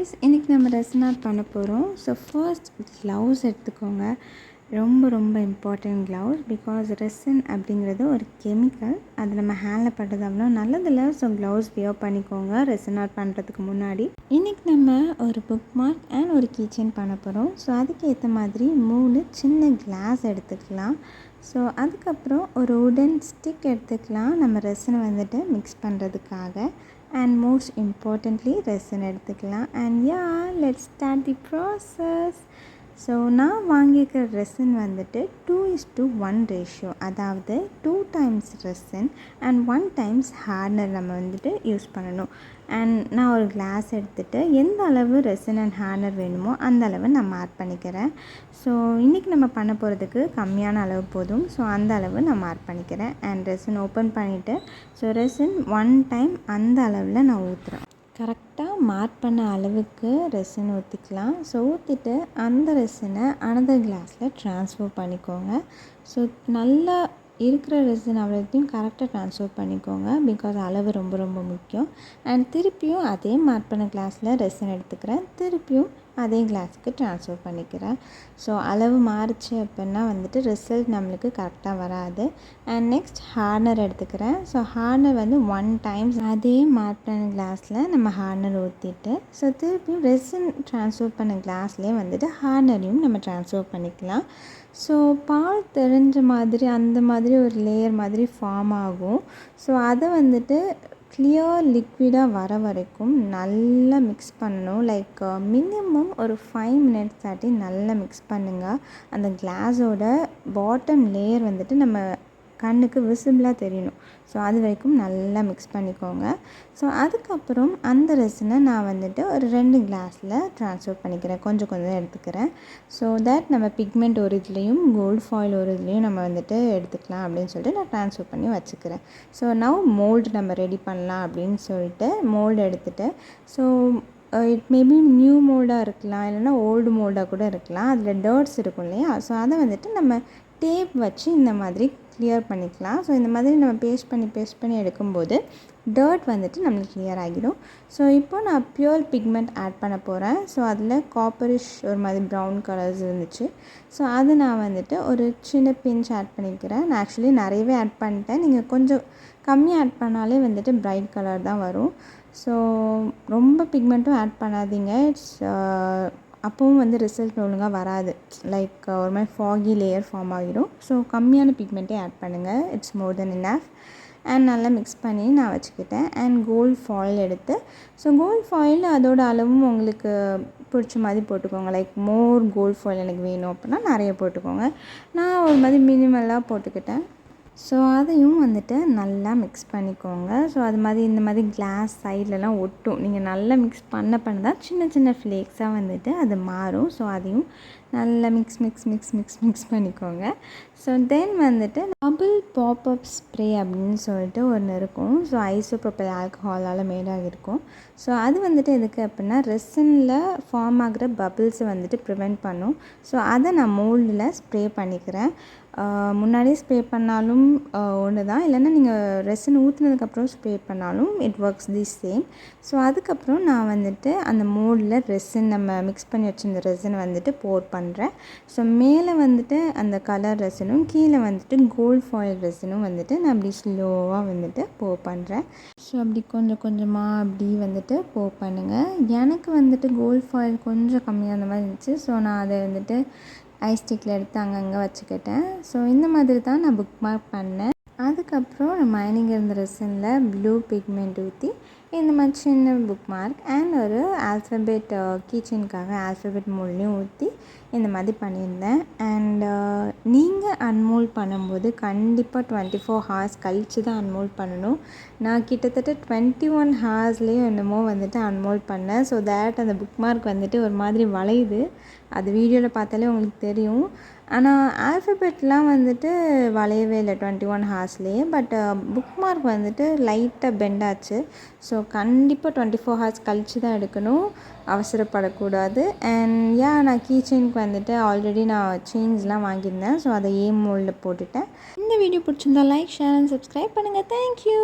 guys, இன்றைக்கி நம்ம resin art பண்ண போகிறோம். ஸோ ஃபர்ஸ்ட் க்ளவுஸ் எடுத்துக்கோங்க. ரொம்ப இம்பார்ட்டண்ட் க்ளவுஸ். பிகாஸ் ரெசின் அப்படிங்கிறது ஒரு கெமிக்கல். அது நம்ம ஹேண்டில் பண்ணுறது அவ்வளோ நல்லதில்லை. ஸோ க்ளவுஸ் வியர் பண்ணிக்கோங்க ரெசின் ஆர்ட் பண்ணுறதுக்கு முன்னாடி. இன்றைக்கி நம்ம ஒரு புக் மார்க் அண்ட் ஒரு கீச்செயின் பண்ண போகிறோம். ஸோ அதுக்கேற்ற மாதிரி 3 சின்ன கிளாஸ் எடுத்துக்கலாம். ஸோ அதுக்கப்புறம் ஒரு உடன் ஸ்டிக் எடுத்துக்கலாம் நம்ம ரெசினை வந்துட்டு மிக்ஸ் பண்ணுறதுக்காக. And most importantly resin எடுத்துக்கலாம். And yeah, let's start the process. So நான் வாங்கியிருக்கிற ரெசின் வந்துட்டு 2:1 ரேஷியோ, அதாவது 2 times resin and 1 times hardener நம்ம வந்துட்டு யூஸ் பண்ணணும். அண்ட் நான் ஒரு கிளாஸ் எடுத்துகிட்டு எந்த அளவு ரெசின் அண்ட் ஹார்ட்னர் வேணுமோ அந்த அளவு நான் மார்க் பண்ணிக்கிறேன். ஸோ இன்றைக்கி நம்ம பண்ண போகிறதுக்கு கம்மியான அளவு போதும். ஸோ அந்த அளவு நான் மார்க் பண்ணிக்கிறேன். அண்ட் ரெசின் ஓப்பன் பண்ணிவிட்டு ஸோ ரெசின் 1 time அந்த அளவில் நான் ஊற்றுறேன். கரெக்டாக மார்க் பண்ண அளவுக்கு ரெசின் ஊற்றிக்கலாம். ஸோ ஊற்றிட்டு அந்த ரெசினை அனதர் கிளாஸில் ட்ரான்ஸ்ஃபர் பண்ணிக்கோங்க. ஸோ நல்லா இருக்கிற ரெசின் அவ்வளோத்தையும் கரெக்டாக ட்ரான்ஸ்ஃபர் பண்ணிக்கோங்க. பிகாஸ் அளவு ரொம்ப முக்கியம். அண்ட் திருப்பியும் அதே மார்க் பண்ண கிளாஸில் ரெசின் எடுத்துக்கிறேன். திருப்பியும் அதே கிளாஸுக்கு ட்ரான்ஸ்ஃபர் பண்ணிக்கிறேன். ஸோ அளவு மாறிச்சு அப்படின்னா வந்துட்டு ரிசல்ட் நம்மளுக்கு கரெக்டாக வராது. அண்ட் நெக்ஸ்ட் ஹார்ட்னர் எடுத்துக்கிறேன். ஸோ ஹார்ட்னர் வந்து 1 times அதே மார்க் பண்ண கிளாஸில் நம்ம ஹார்ட்னர் ஊற்றிட்டு ஸோ திருப்பியும் ரெசின் ட்ரான்ஸ்ஃபர் பண்ண கிளாஸ்லேயே வந்துட்டு ஹார்ட்னரையும் நம்ம ட்ரான்ஸ்ஃபர் பண்ணிக்கலாம். ஸோ பால் தெரிஞ்ச மாதிரி அந்த மாதிரி ஒரு லேயர் மாதிரி ஃபார்ம் ஆகும். ஸோ அதை வந்துட்டு கிளியர் லிக்விடாக வர வரைக்கும் நல்லா மிக்ஸ் பண்ணணும். லைக் மினிமம் ஒரு 5 minutes ஆட்டி நல்லா மிக்ஸ் பண்ணுங்கள். அந்த கிளாஸோட பாட்டம் லேயர் வந்துட்டு நம்ம கண்ணுக்கு விசிபிளாக தெரியணும். ஸோ அது வரைக்கும் நல்லா மிக்ஸ் பண்ணிக்கோங்க. ஸோ அதுக்கப்புறம் அந்த ரெசினை நான் வந்துட்டு ஒரு 2 கிளாஸில் ட்ரான்ஸ்ஃபர் பண்ணிக்கிறேன். கொஞ்சம் எடுத்துக்கிறேன். ஸோ தட் நம்ம பிக்மெண்ட் ஒரு இதுலேயும் கோல்டு ஃபாயில் ஒரு இதுலேயும் நம்ம வந்துட்டு எடுத்துக்கலாம் அப்படின்னு சொல்லிட்டு நான் ட்ரான்ஸ்ஃபர் பண்ணி வச்சுக்கிறேன். ஸோ நவ் மோல்டு நம்ம ரெடி பண்ணலாம் அப்படின்னு சொல்லிட்டு மோல்டு எடுத்துகிட்டு ஸோ இட் மேபி நியூ மோல்டாக இருக்கலாம், இல்லைனா ஓல்டு மோல்டாக கூட இருக்கலாம். அதில் டர்ட்ஸ் இருக்கும் இல்லையா, ஸோ அதை வந்துட்டு நம்ம டேப் வச்சு இந்த மாதிரி கிளியர் பண்ணிக்கலாம். ஸோ இந்த மாதிரி நம்ம பேஸ்ட் பண்ணி எடுக்கும்போது டர்ட் வந்துட்டு நம்மளுக்கு கிளியர் ஆகிடும். ஸோ இப்போ நான் பியூர் பிக்மெண்ட் ஆட் பண்ண போகிறேன். ஸோ அதில் காப்பரிஷ் ஒரு மாதிரி ப்ரௌன் கலர்ஸ் இருந்துச்சு. ஸோ அது நான் வந்துட்டு ஒரு சின்ன பிஞ்ச் ஆட் பண்ணிக்கிறேன். நான் ஆக்சுவலி நிறையவே ஆட் பண்ணிட்டேன். நீங்கள் கொஞ்சம் கம்மியாக ஆட் பண்ணாலே வந்துட்டு பிரைட் கலர் தான் வரும். ஸோ ரொம்ப பிக்மெண்ட்டும் ஆட் பண்ணாதீங்க. அப்போவும் வந்து ரிசல்ட் ஒழுங்காக வராது. லைக் ஒரு மாதிரி ஃபாகி லேயர் ஃபார்ம் ஆகிடும். ஸோ கம்மியான பிக்மெண்ட்டே ஆட் பண்ணுங்கள். It's more then enough. And நல்லா மிக்ஸ் பண்ணி நான் வச்சுக்கிட்டேன். அண்ட் கோல்டு ஃபாயில் எடுத்து ஸோ கோல்டு ஃபாயில் அதோட அளவும் உங்களுக்கு பிடிச்ச மாதிரி போட்டுக்கோங்க. லைக் மோர் கோல்டு ஃபாயில் எனக்கு வேணும் அப்படின்னா நிறைய போட்டுக்கோங்க. நான் ஒரு மாதிரி மினிமலாக போட்டுக்கிட்டேன். ஸோ அதையும் வந்துட்டு நல்லா மிக்ஸ் பண்ணிக்கோங்க. ஸோ அது மாதிரி இந்த மாதிரி கிளாஸ் சைட்லலாம் ஒட்டும். நீங்கள் நல்லா மிக்ஸ் பண்ண தான் சின்ன ஃப்ளேக்ஸாக வந்துட்டு அது மாறும். ஸோ அதையும் நல்லா மிக்ஸ் பண்ணிக்கோங்க. ஸோ தென் வந்துட்டு பபிள் பாப்அப் ஸ்ப்ரே அப்படின்னு சொல்லிட்டு ஒன்று இருக்கும். ஸோ ஐசோப்ரோபைல் ஆல்கஹாலால் மேடாக இருக்கும். ஸோ அது வந்துட்டு எதுக்கு அப்படின்னா ரெசினில் ஃபார்ம் ஆகிற பபிள்ஸை வந்துட்டு ப்ரிவெண்ட் பண்ணும். ஸோ அதை நான் மோல்டில் ஸ்ப்ரே பண்ணிக்கிறேன். முன்னாடியே ஸ்ப்ரே பண்ணாலும் ஒன்று தான், இல்லைன்னா நீங்கள் ரெசின் ஊற்றுனதுக்கப்புறம் ஸ்ப்ரே பண்ணாலும் it works the same. So அதுக்கப்புறம் நான் வந்துட்டு அந்த மோல்டில் ரெசின் நம்ம மிக்ஸ் பண்ணி வச்சுருந்த ரெசினை வந்துட்டு போர் பண்ணுறேன். ஸோ மேலே வந்துட்டு அந்த கலர் ரெசினும் கீழே வந்துட்டு கோல்டு ஃபாயில் ரெசினும் வந்துட்டு நான் அப்படி ஸ்லோவாக வந்துட்டு போர் பண்ணுறேன். ஸோ அப்படி கொஞ்சமாக அப்படி வந்துட்டு போர் பண்ணுங்கள். எனக்கு வந்துட்டு கோல்டு ஃபாயில் கொஞ்சம் கம்மியாக அந்த மாதிரி இருந்துச்சு. ஸோ நான் அதை வந்துட்டு ஐஸ்டிக்கில் எடுத்து அங்கங்கே வச்சுக்கிட்டேன். ஸோ இந்த மாதிரி தான் நான் புக் மார்க் பண்ணேன். அதுக்கப்புறம் நான் மைனிங் இருந்த ரெசினில் ப்ளூ பிக்மெண்ட் ஊற்றி இந்த மாதிரி சின்ன புக் மார்க் அண்ட் ஒரு ஆல்ஃபபெட் கீச்சனுக்காக ஆல்ஃபபெட் மோல்ட்லேயும் ஊற்றி இந்த மாதிரி பண்ணியிருந்தேன். அண்ட் நீங்கள் அன்மோல்ட் பண்ணும்போது கண்டிப்பாக 24 hours கழித்து தான் அன்மோல்ட் பண்ணணும். நான் கிட்டத்தட்ட 21 hours என்னமோ வந்துட்டு அன்மோல்ட் பண்ணேன். ஸோ தேட் அந்த புக் மார்க் வந்துட்டு ஒரு மாதிரி வளையுது. அது வீடியோவில் பார்த்தாலே உங்களுக்கு தெரியும். ஆனால் ஆல்ஃபபெட்லாம் வந்துட்டு வளையவே இல்லை 21 hours. பட் புக் மார்க் வந்துட்டு லைட்டாக பெண்ட் ஆச்சு. ஸோ கண்டிப்பாக 24 hours கழித்து தான் எடுக்கணும். அவசரப்படக்கூடாது. அண்ட் நான் கீச்செயினுக்கு வந்துட்டு ஆல்ரெடி நான் செயின்ஸ்லாம் வாங்கியிருந்தேன். ஸோ அதை மோல்டில் போட்டுட்டேன். இந்த வீடியோ பிடிச்சிருந்தா லைக், ஷேர் அண்ட் சப்ஸ்கிரைப் பண்ணுங்கள். தேங்க்யூ.